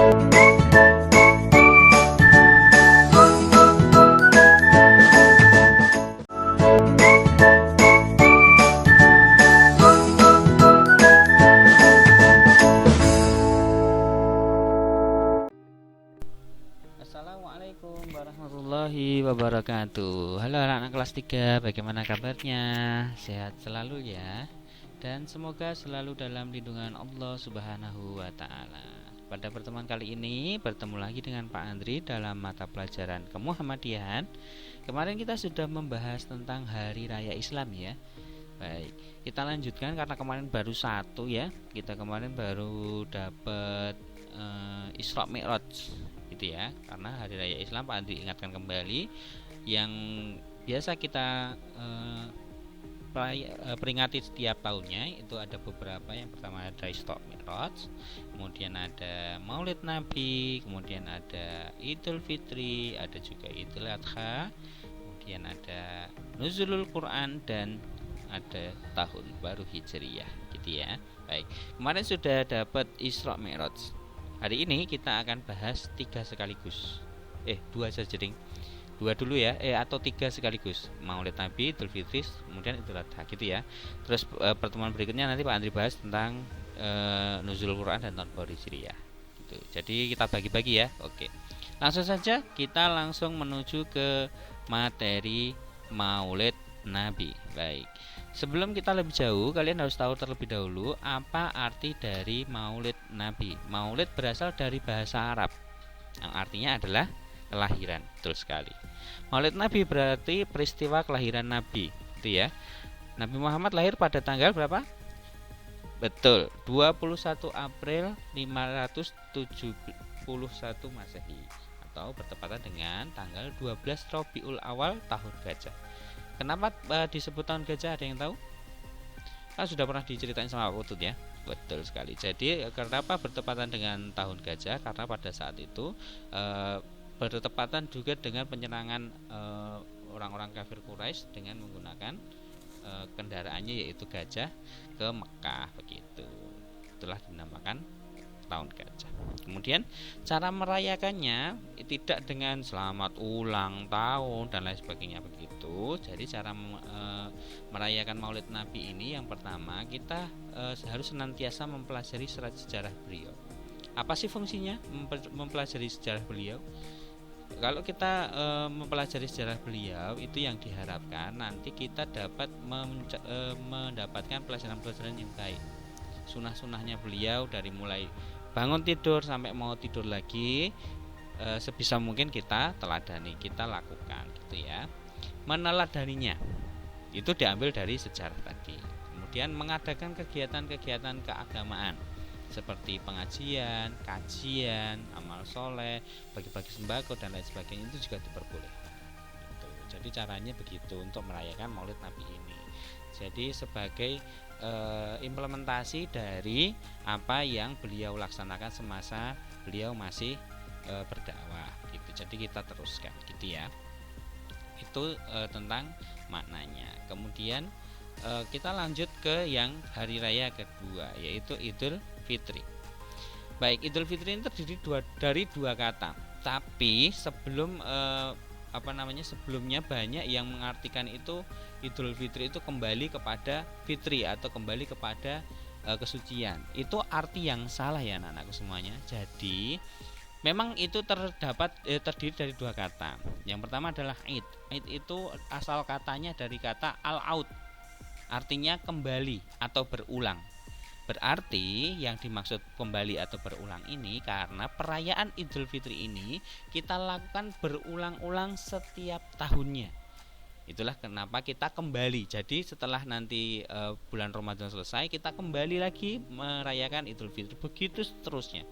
Assalamualaikum warahmatullahi wabarakatuh. Halo anak-anak kelas 3, bagaimana kabarnya? Sehat selalu ya. Dan semoga selalu dalam lindungan Allah Subhanahu wa taala. Pada pertemuan kali ini bertemu lagi dengan Pak Andri dalam mata pelajaran Kemuhammadiyahan. Kemarin kita sudah membahas tentang Hari Raya Islam ya. Baik, kita lanjutkan karena kemarin baru satu ya. Kita kemarin baru dapat Isra Mi'raj gitu ya. Karena Hari Raya Islam Pak Andri ingatkan kembali yang biasa kita peringati setiap tahunnya. Itu ada beberapa. Yang pertama ada Isra Mi'raj, kemudian ada Maulid Nabi, kemudian ada Idul Fitri, ada juga Idul Adha, kemudian ada Nuzulul Quran, dan ada tahun baru Hijriyah gitu ya. Baik, kemarin sudah dapat Isra Mi'raj. Hari ini kita akan bahas 3 sekaligus. 2 saja ding. 2 dulu ya, atau 3 sekaligus. Maulid Nabi, Idul Fitri, kemudian Idul Adha gitu ya. Terus pertemuan berikutnya nanti Pak Andri bahas tentang Nuzulul Quran dan tahun baru Hijriyah gitu. Jadi kita bagi-bagi ya. Oke. Langsung saja kita langsung menuju ke materi Maulid Nabi. Baik. Sebelum kita lebih jauh, kalian harus tahu terlebih dahulu apa arti dari Maulid Nabi. Maulid berasal dari bahasa Arab yang artinya adalah kelahiran. Betul sekali. Maulid Nabi berarti peristiwa kelahiran Nabi, itu ya. Nabi Muhammad lahir pada tanggal berapa? Betul, 21 April 571 Masehi atau bertepatan dengan tanggal 12 Rabiul Awal tahun Gajah. Kenapa disebut tahun gajah, ada yang tahu? Kan sudah pernah diceritain sama Pak Putut ya. Betul sekali. Jadi kenapa bertepatan dengan tahun gajah? Karena pada saat itu bertepatan juga dengan penyerangan orang-orang kafir Quraisy dengan menggunakan kendaraannya yaitu gajah ke Mekah begitu. Itulah dinamakan tahun gajah. Kemudian cara merayakannya tidak dengan selamat ulang tahun dan lain sebagainya begitu. Jadi cara merayakan Maulid Nabi ini yang pertama kita harus senantiasa mempelajari sejarah beliau. Apa sih fungsinya mempelajari sejarah beliau? Kalau kita mempelajari sejarah beliau itu yang diharapkan nanti kita dapat mendapatkan pelajaran-pelajaran yang baik. Sunah-sunahnya beliau dari mulai bangun tidur sampai mau tidur lagi sebisa mungkin kita teladani, kita lakukan gitu ya. Meneladaninya itu diambil dari sejarah tadi. Kemudian mengadakan kegiatan-kegiatan keagamaan seperti pengajian, kajian, amal soleh, bagi-bagi sembako dan lain sebagainya itu juga diperbolehkan gitu. Jadi caranya begitu untuk merayakan Maulid Nabi ini. Jadi sebagai implementasi dari apa yang beliau laksanakan semasa beliau masih berdakwah gitu. Jadi kita teruskan gitu ya. Itu tentang maknanya. Kemudian kita lanjut ke yang hari raya kedua yaitu Idul Fitri. Baik, Idul Fitri ini terdiri dari dua kata. Tapi sebelum sebelumnya banyak yang mengartikan itu Idul Fitri itu kembali kepada fitri atau kembali kepada kesucian. Itu arti yang salah ya anak-anakku semuanya. Jadi memang itu terdiri dari dua kata. Yang pertama adalah Id. Id itu asal katanya dari kata al-aud. Artinya kembali atau berulang. Berarti yang dimaksud kembali atau berulang ini karena perayaan Idul Fitri ini kita lakukan berulang-ulang setiap tahunnya. Itulah kenapa kita kembali. Jadi setelah nanti bulan Ramadan selesai kita kembali lagi merayakan Idul Fitri. Begitu seterusnya.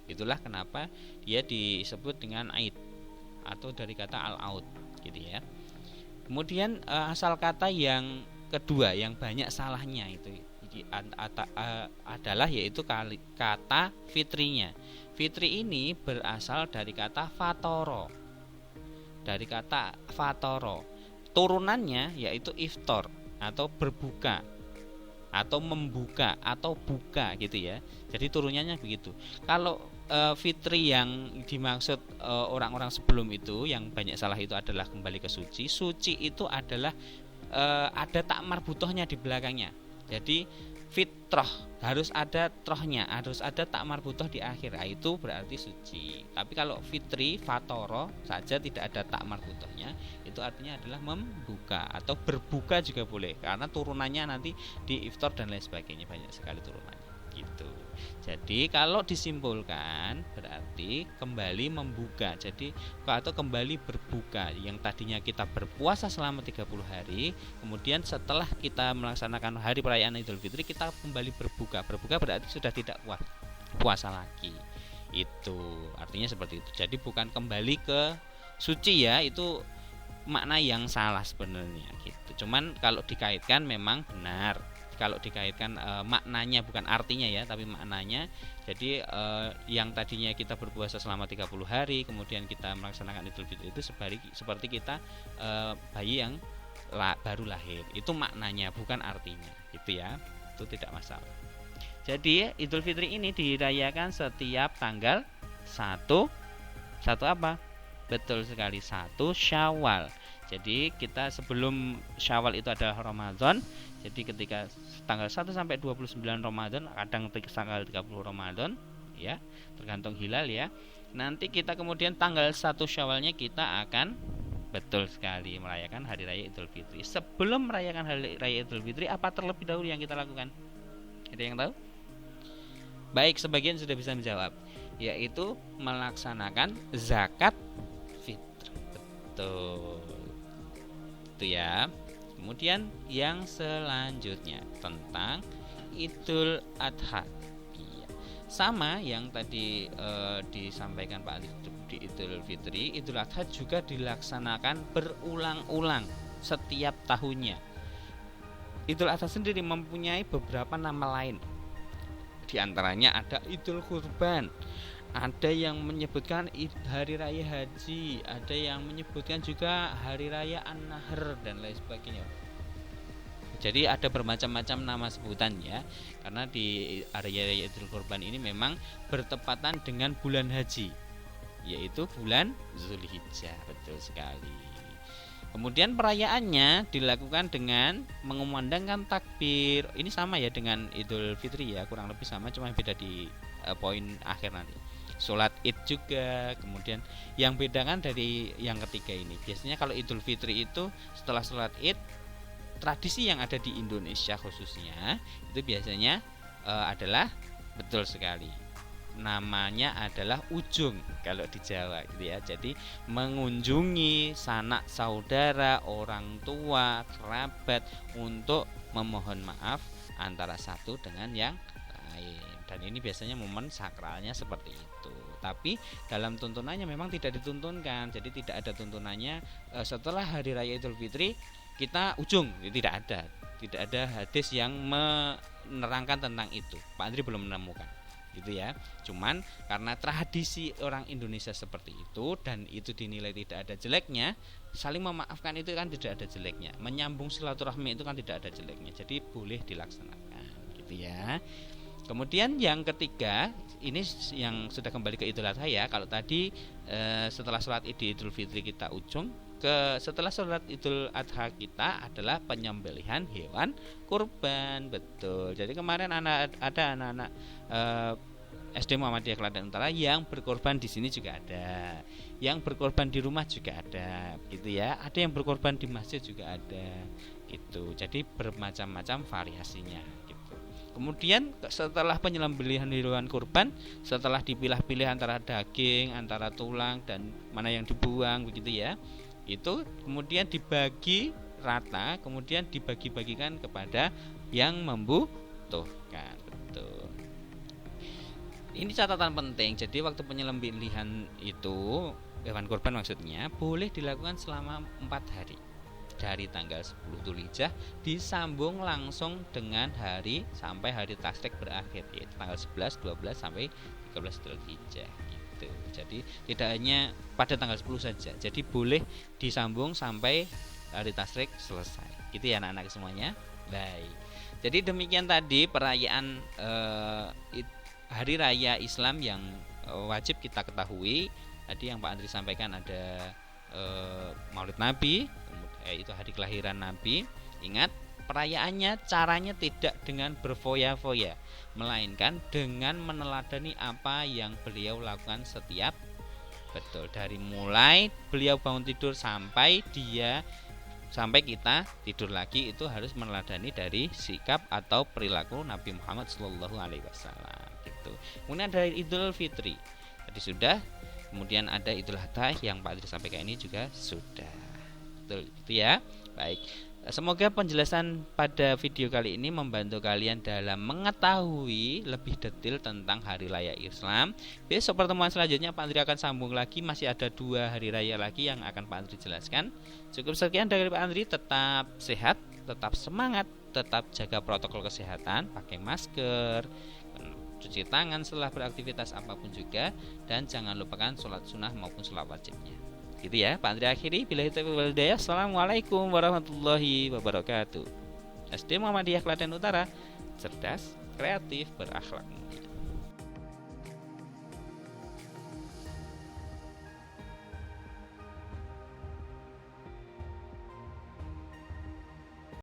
Itulah kenapa dia disebut dengan Aid atau dari kata al-aud gitu ya. Kemudian asal kata yang kedua yang banyak salahnya itu adalah yaitu kata fitrinya. Fitri ini berasal dari kata fatoro. Dari kata fatoro. Turunannya yaitu iftar atau berbuka atau membuka atau buka gitu ya. Jadi turunannya begitu. Kalau fitri yang dimaksud orang-orang sebelum itu yang banyak salah itu adalah kembali ke suci. Suci itu adalah ada tak marbutohnya di belakangnya. Jadi fitrah harus ada trohnya, harus ada tak marbutoh di akhir. Nah, itu berarti suci. Tapi kalau fitri fatoro saja tidak ada tak marbutohnya, itu artinya adalah membuka atau berbuka juga boleh, karena turunannya nanti di iftar dan lain sebagainya, banyak sekali turunannya gitu. Jadi kalau disimpulkan berarti kembali membuka. Jadi atau kembali berbuka. Yang tadinya kita berpuasa selama 30 hari, kemudian setelah kita melaksanakan hari perayaan Idul Fitri kita kembali berbuka. Berbuka berarti sudah tidak puasa lagi. Itu artinya seperti itu. Jadi bukan kembali ke suci ya, itu makna yang salah sebenarnya gitu. Cuman kalau dikaitkan memang benar. Kalau dikaitkan maknanya bukan artinya ya, tapi maknanya. Jadi yang tadinya kita berpuasa selama 30 hari kemudian kita melaksanakan Idul Fitri itu seperti kita bayi yang baru lahir. Itu maknanya bukan artinya gitu ya. Itu tidak masalah. Jadi Idul Fitri ini dirayakan setiap tanggal 1 apa? Betul sekali, 1 Syawal. Jadi kita sebelum Syawal itu adalah Ramadan. Jadi ketika tanggal 1 sampai 29 Ramadan, kadang tanggal 30 Ramadan ya, tergantung hilal ya. Nanti kita kemudian tanggal 1 Syawalnya kita akan betul sekali merayakan hari raya Idul Fitri. Sebelum merayakan hari raya Idul Fitri, apa terlebih dahulu yang kita lakukan? Ada yang tahu? Baik, sebagian sudah bisa menjawab, yaitu melaksanakan zakat fitri. Betul. Itu ya. Kemudian yang selanjutnya tentang Idul Adha. Iya. Sama yang tadi disampaikan Pak Ali di Idul Fitri, Idul Adha juga dilaksanakan berulang-ulang setiap tahunnya. Idul Adha sendiri mempunyai beberapa nama lain. Di antaranya ada Idul Kurban, ada yang menyebutkan hari raya haji, ada yang menyebutkan juga hari raya An-Nahr dan lain sebagainya. Jadi ada bermacam-macam nama sebutan ya, karena di hari raya Idul Kurban ini memang bertepatan dengan bulan haji, yaitu bulan Zulhijjah. Betul sekali. Kemudian perayaannya dilakukan dengan mengumandangkan takbir. Ini sama ya dengan Idul Fitri ya, kurang lebih sama, cuma beda di poin akhir nanti. Sholat Id juga. Kemudian yang bedakan dari yang ketiga ini, biasanya kalau Idul Fitri itu setelah sholat Id, tradisi yang ada di Indonesia khususnya itu biasanya adalah betul sekali, namanya adalah ujung kalau di Jawa gitu ya. Jadi mengunjungi sanak saudara, orang tua, kerabat untuk memohon maaf antara satu dengan yang lain. Dan ini biasanya momen sakralnya seperti itu. Tapi dalam tuntunannya memang tidak dituntunkan. Jadi tidak ada tuntunannya setelah hari raya Idul Fitri kita ujung, tidak ada. Tidak ada hadis yang menerangkan tentang itu. Pak Andri belum menemukan gitu ya. Cuman karena tradisi orang Indonesia seperti itu dan itu dinilai tidak ada jeleknya, saling memaafkan itu kan tidak ada jeleknya, menyambung silaturahmi itu kan tidak ada jeleknya, jadi boleh dilaksanakan gitu ya. Kemudian yang ketiga, ini yang sudah kembali ke Idul Adha ya. Kalau tadi setelah sholat Idul Fitri kita ujung, setelah sholat Idul Adha kita adalah penyembelihan hewan kurban. Betul. Jadi kemarin ada anak-anak SD Muhammadiyah Klaten Utara yang berkorban di sini juga ada, yang berkorban di rumah juga ada, gitu ya. Ada yang berkorban di masjid juga ada, gitu. Jadi bermacam-macam variasinya. Kemudian setelah penyembelihan hewan kurban, setelah dipilah-pilih antara daging, antara tulang dan mana yang dibuang begitu ya, itu kemudian dibagi rata, kemudian dibagi-bagikan kepada yang membutuhkan. Betul. Ini catatan penting. Jadi waktu penyembelihan itu hewan kurban maksudnya boleh dilakukan selama 4 hari. Dari tanggal 10 Dzulhijjah disambung langsung dengan hari sampai hari tasyrik berakhir, yaitu tanggal 11, 12 sampai 13 Dzulhijjah gitu. Jadi tidak hanya pada tanggal 10 saja. Jadi boleh disambung sampai hari tasyrik selesai. Gitu ya anak-anak semuanya. Baik. Jadi demikian tadi perayaan hari raya Islam yang wajib kita ketahui. Tadi yang Pak Andri sampaikan ada Maulid Nabi, itu hari kelahiran Nabi. Ingat, perayaannya caranya tidak dengan berfoya-foya, melainkan dengan meneladani apa yang beliau lakukan setiap, betul, dari mulai beliau bangun tidur sampai kita tidur lagi, itu harus meneladani dari sikap atau perilaku Nabi Muhammad SAW gitu. Kemudian ada Idul Fitri tadi sudah, kemudian ada Idul Adha yang Pak Adri sampaikan ini juga sudah, betul itu ya. Baik, semoga penjelasan pada video kali ini membantu kalian dalam mengetahui lebih detail tentang hari raya Islam. Besok pertemuan selanjutnya Pak Andri akan sambung lagi, masih ada 2 hari raya lagi yang akan Pak Andri jelaskan. Cukup sekian dari Pak Andri, tetap sehat, tetap semangat, tetap jaga protokol kesehatan, pakai masker, cuci tangan setelah beraktivitas apapun juga, dan jangan lupakan sholat sunnah maupun sholat wajibnya. Gitu ya Pak Andri akhiri. Billahi taufiq wal hidayah. Assalamualaikum warahmatullahi wabarakatuh. SD Muhammadiyah Klaten Utara, cerdas, kreatif, berakhlak mulia.